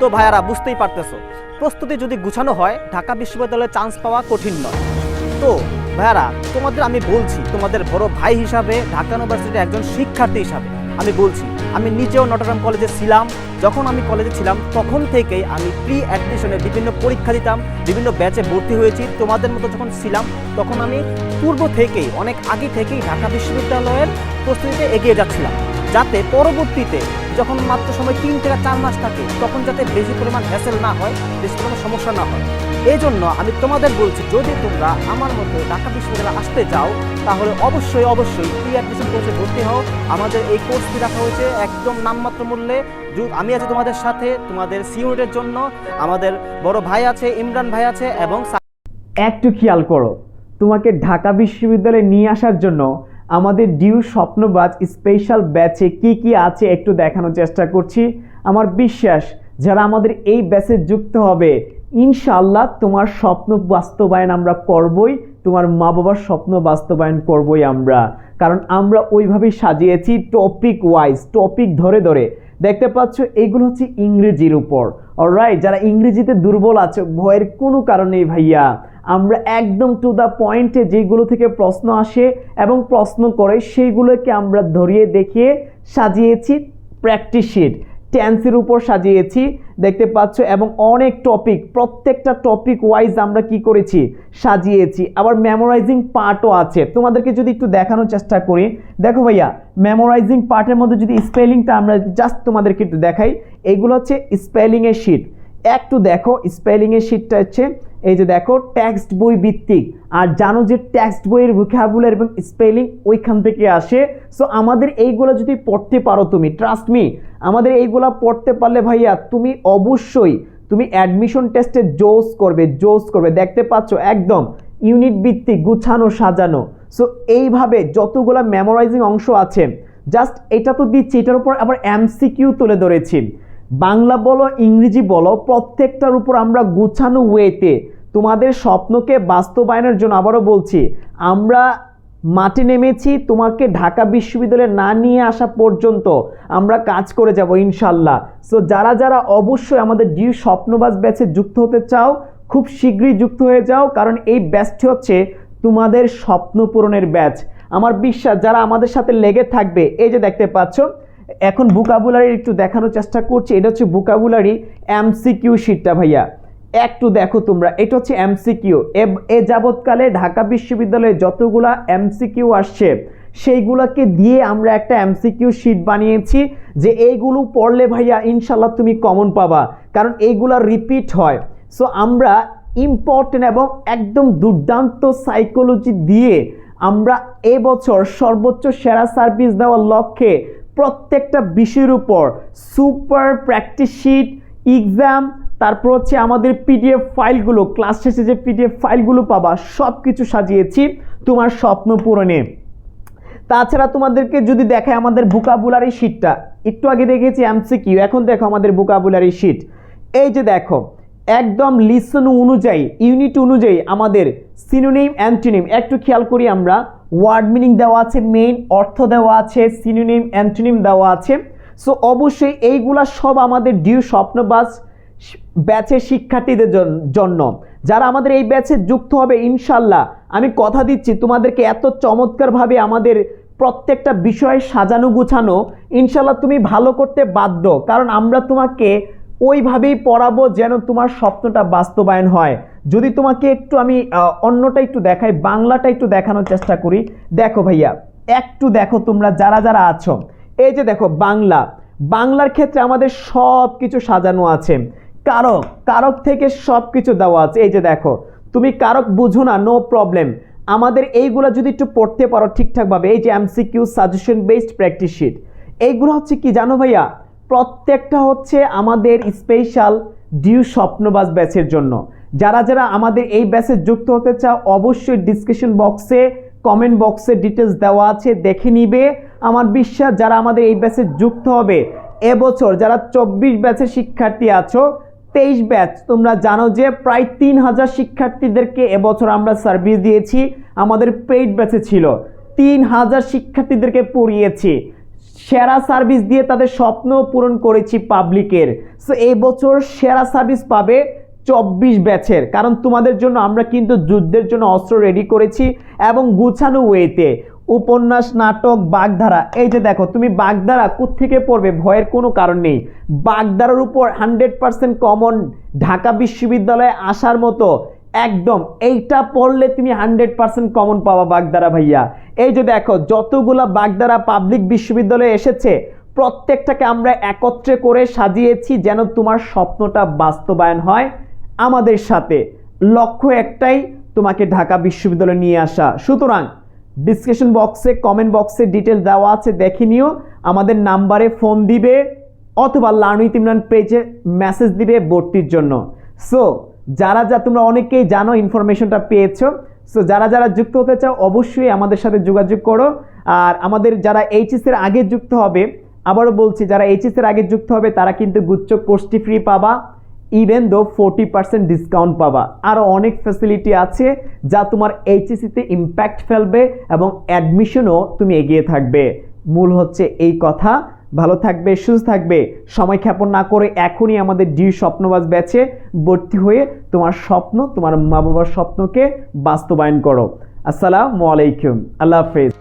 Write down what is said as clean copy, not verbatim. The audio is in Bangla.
তো ভাইয়ারা বুঝতেই পারতেছো, প্রস্তুতি যদি গুছানো হয় ঢাকা বিশ্ববিদ্যালয়ে চান্স পাওয়া কঠিন নয়। তো ভাইয়ারা তোমাদের আমি বলছি, তোমাদের বড় ভাই হিসাবে, ঢাকা ইউনিভার্সিটির একজন শিক্ষার্থী হিসাবে আমি বলছি, আমি নিজেও নটরডেম কলেজে ছিলাম। যখন আমি কলেজে ছিলাম তখন থেকেই আমি প্রি অ্যাডমিশনের বিভিন্ন পরীক্ষা দিতাম, বিভিন্ন ব্যাচে ভর্তি হয়েছি। তোমাদের মতো যখন ছিলাম তখন আমি পূর্ব থেকেই, অনেক আগে থেকেই ঢাকা বিশ্ববিদ্যালয়ের প্রস্তুতিতে এগিয়ে যাচ্ছিলাম, যাতে পরবর্তীতে যখন মাত্র সময় 3 থেকে 4 মাস থাকে তখন যাতে বেশি পরিমাণ হ্যাসেল না হয়, বেশি পরিমাণ সমস্যা না হয়। এই জন্য আমি তোমাদের বলছি, যদি তোমরা আমার মতো ঢাকা বিশ্ববিদ্যালয়ে আসতে চাও তাহলে অবশ্যই প্রি অ্যাডমিশন কোর্সে ভর্তি হও। আমাদের এই কোর্সটি রাখা হয়েছে একদম নামমাত্র মূল্যে। আমি আছি তোমাদের সাথে, তোমাদের সিউনিটের জন্য আমাদের বড় ভাই আছে, ইমরান ভাই আছে এবং একটু খেয়াল করো, তোমাকে ঢাকা বিশ্ববিদ্যালয়ে নিয়ে আসার জন্য আমাদের ডিউ স্বপ্নবাজ স্পেশাল ব্যাচে কি কি আছে একটু দেখানোর চেষ্টা করছি। আমার বিশ্বাস যারা আমাদের এই ব্যাচে যুক্ত হবে ইনশাআল্লাহ তোমার স্বপ্ন বাস্তবায়ন আমরা করবই, তোমার মা বাবার স্বপ্ন বাস্তবায়ন করবই আমরা, কারণ আমরা ওইভাবেই সাজিয়েছি টপিক ওয়াইজ, টপিক ধরে ধরে। দেখতে পাচ্ছ এইগুলো হচ্ছে ইংরেজির উপর। অলরাইট, যারা ইংরেজিতে দুর্বল আছে ভয়ের কোনো কারণ নেই ভাইয়া, আমরা একদম টু দ্য পয়েন্টে যেগুলো থেকে প্রশ্ন আসে এবং প্রশ্ন করে সেইগুলোকে আমরা ধরিয়ে দেখিয়ে সাজিয়েছি প্র্যাকটিস শিট, টেন্সের উপর সাজিয়েছি দেখতে পাচ্ছ, এবং অনেক টপিক, প্রত্যেকটা টপিক ওয়াইজ আমরা কি করেছি সাজিয়েছি। আবার মেমোরাইজিং পার্টও আছে, তোমাদেরকে যদি একটু দেখানোর চেষ্টা করি। দেখো ভাইয়া, মেমোরাইজিং পার্টের মধ্যে যদি স্পেলিংটা আমরা জাস্ট তোমাদেরকে একটু দেখাই, এইগুলো হচ্ছে স্পেলিংয়ের শিট। একটু দেখো স্পেলিংয়ের শিটটা হচ্ছে এই যে দেখো টেক্সট বই ভিত্তিক, আর জানো যে টেক্সট বইয়ের ভোকাবুলারি এবং স্পেলিং ওইখান থেকে আসে। সো আমাদের এইগুলো যদি পড়তে পারো তুমি, ট্রাস্ট মি, আমাদের এইগুলো পড়তে পারলে ভাইয়া তুমি অবশ্যই তুমি অ্যাডমিশন টেস্টে জোস করবে। দেখতে পাচ্ছ একদম ইউনিট ভিত্তিক গুছানো সাজানো। সো এইভাবে যতগুলো মেমোরাইজিং অংশ আছে, জাস্ট এটা তো দিচ্ছি, এটার উপর আবার এমসিকিউ তুলে ধরেছি। বাংলা বলো ইংরেজি বলো, প্রত্যেকটার উপর আমরা গুছানো ওয়েতে তোমাদের স্বপ্নকে বাস্তবায়নের জন্য, আবারও বলছি, আমরা মাঠে নেমেছি। তোমাকে ঢাকা বিশ্ববিদ্যালয়ে না নিয়ে আসা পর্যন্ত আমরা কাজ করে যাব ইনশাল্লাহ। সো যারা যারা অবশ্যই আমাদের ডিউ স্বপ্নবাজ ব্যাচে যুক্ত হতে চাও খুব শীঘ্রই যুক্ত হয়ে যাও, কারণ এই ব্যাচটি হচ্ছে তোমাদের স্বপ্ন পূরণের ব্যাচ। আমার বিশ্বাস যারা আমাদের সাথে লেগে থাকবে, এই যে দেখতে পাচ্ছ এখন ভোকাবুলারি একটু দেখানোর চেষ্টা করছি। এটা হচ্ছে ভোকাবুলারি এমসিকিউ শিটটা ভাইয়া, একটু দেখো তোমরা, এটা হচ্ছে এমসিকিউ। এ যাবৎকালে ঢাকা বিশ্ববিদ্যালয়ে যতগুলা এমসিকিউ আসছে সেইগুলোকে দিয়ে আমরা একটা এমসিকিউ শিট বানিয়েছি, যে এইগুলো পড়লে ভাইয়া ইনশাল্লাহ তুমি কমন পাবা, কারণ এইগুলা রিপিট হয়। সো আমরা ইম্পর্টেন্ট এবং একদম দুর্দান্ত সাইকোলজি দিয়ে আমরা এবছর সর্বোচ্চ সেরা সার্ভিস দেওয়ার লক্ষ্যে প্রত্যেকটা বিষয়ের উপর সুপার প্র্যাকটিস শিট, এক্সাম, তারপর হচ্ছে আমাদের পিডিএফ ফাইলগুলো, ক্লাস শেষে যে পিডিএফ ফাইলগুলো পাবা সব কিছু সাজিয়েছি তোমার স্বপ্ন পূরণে। তাছাড়া তোমাদেরকে যদি দেখায় আমাদের ভোকাবুলারি শিটটা, একটু আগে দেখেছি এমসিকিউ, এখন দেখো আমাদের ভোকাবুলারি শিট। এই যে দেখো একদম লিসন অনুযায়ী, ইউনিট অনুযায়ী আমাদের সিনোনিম অ্যান্টোনিম, একটু খেয়াল করি আমরা, ওয়ার্ড মিনিং দেওয়া আছে, মেইন অর্থ দেওয়া আছে, সিনোনিম অ্যান্টোনিম দেওয়া আছে। সো অবশ্যই এইগুলা সব আমাদের ডিউ স্বপ্নবাজ ব্যাচের শিক্ষার্থীদের জন্য। যারা আমাদের এই ব্যাচে যুক্ত হবে ইনশাল্লাহ আমি কথা দিচ্ছি তোমাদেরকে এত চমৎকারভাবে আমাদের প্রত্যেকটা বিষয় সাজানো গুছানো, ইনশাল্লাহ তুমি ভালো করতে বাধ্য, কারণ আমরা তোমাকে ওইভাবেই পড়াবো যেন তোমার স্বপ্নটা বাস্তবায়ন হয়। যদি তোমাকে একটু আমি অন্যটা একটু দেখাই, বাংলাটা একটু দেখানোর চেষ্টা করি। দেখো ভাইয়া একটু দেখো তোমরা যারা যারা আছো, এই যে দেখো বাংলার ক্ষেত্রে আমাদের সব কিছু সাজানো আছে, কারক থেকে সব কিছু দেওয়া আছে। এই যে দেখো তুমি কারক বুঝো না, নো প্রবলেম, আমাদের এইগুলো যদি একটু পড়তে পারো ঠিকঠাকভাবে, এই যে MCQ, suggestion based practice sheet, এইগুলো হচ্ছে কি জানো ভাইয়া, প্রত্যেকটা হচ্ছে আমাদের স্পেশাল ডিউ স্বপ্নবাজ ব্যাচের জন্য। যারা যারা আমাদের এই ব্যাচে যুক্ত হতে চাও অবশ্যই ডিসক্রিপশন বক্সে, কমেন্ট বক্সে ডিটেলস দেওয়া আছে, দেখে নিবে। আমার বিশ্বাস যারা আমাদের এই ব্যাচে যুক্ত হবে এবছর, যারা 24 ব্যাচের শিক্ষার্থী আছো, 23 ব্যাচ, তোমরা জানো যে প্রায় 3000 শিক্ষার্থীদেরকে এবছর আমরা সার্ভিস দিয়েছি। আমাদের পেইড ব্যাচে ছিল 3000 শিক্ষার্থীদেরকে পড়িয়েছি। সেরা সার্ভিস দিয়ে তাদের স্বপ্ন পূরণ করেছি পাবলিকের। সো এই বছর সেরা সার্ভিস পাবে 24 ব্যাচের, কারণ তোমাদের জন্য আমরা কিন্তু যুদ্ধের জন্য অস্ত্র রেডি করেছি এবং গুছানো ওয়েতে। উপন্যাস, নাটক, বাগধারা, এই যে দেখো তুমি বাগধারা কোত্থেকে পড়বে ভয়ের কোনো কারণ নেই। বাগধারার উপর 100% কমন, ঢাকা বিশ্ববিদ্যালয়ে আসার মতো একদম এইটা পড়লে তুমি 100% কমন পাবা বাগধারা ভাইয়া। এই যে দেখো যতগুলা বাগধারা পাবলিক বিশ্ববিদ্যালয়ে এসেছে প্রত্যেকটাকে আমরা একত্রে করে সাজিয়েছি যেন তোমার স্বপ্নটা বাস্তবায়ন হয় আমাদের সাথে। লক্ষ্য একটাই, তোমাকে ঢাকা বিশ্ববিদ্যালয়ে নিয়ে আসা। সুতরাং ডিসক্রিপশন বক্সে, কমেন্ট বক্সে ডিটেল দেওয়া আছে, দেখে নিও। আমাদের নাম্বারে ফোন দিবে অথবা লার্ন উইথ ইমরান পেজে মেসেজ দিবে ভর্তির জন্য। সো যারা তোমরা অনেকেই জানো, ইনফরমেশনটা পেয়েছো। সো যারা যুক্ত হতে চাও অবশ্যই আমাদের সাথে যোগাযোগ করো। আর আমাদের যারা এইচএস এর আগে যুক্ত হবে, আবারও বলছি, যারা এইচএস এর আগে যুক্ত হবে তারা কিন্তু গুচ্ছ কোর্সটি ফ্রি পাবা, ইভেন দো 40% ডিসকাউন্ট পাবা। আরও অনেক ফ্যাসিলিটি আছে যা তোমার এইচএসিতে ইম্প্যাক্ট ফেলবে এবং অ্যাডমিশনও তুমি এগিয়ে থাকবে। মূল হচ্ছে এই কথা। ভালো থাকবে, সুস্থ থাকবে, সময় ক্ষেপণ না করে এখনই আমাদের ডিউ স্বপ্নবাজ ব্যাচে ভর্তি হয়ে তোমার স্বপ্ন, তোমার মা বাবার স্বপ্নকে বাস্তবায়ন করো। আসসালামু আলাইকুম, আল্লাহ হাফেজ।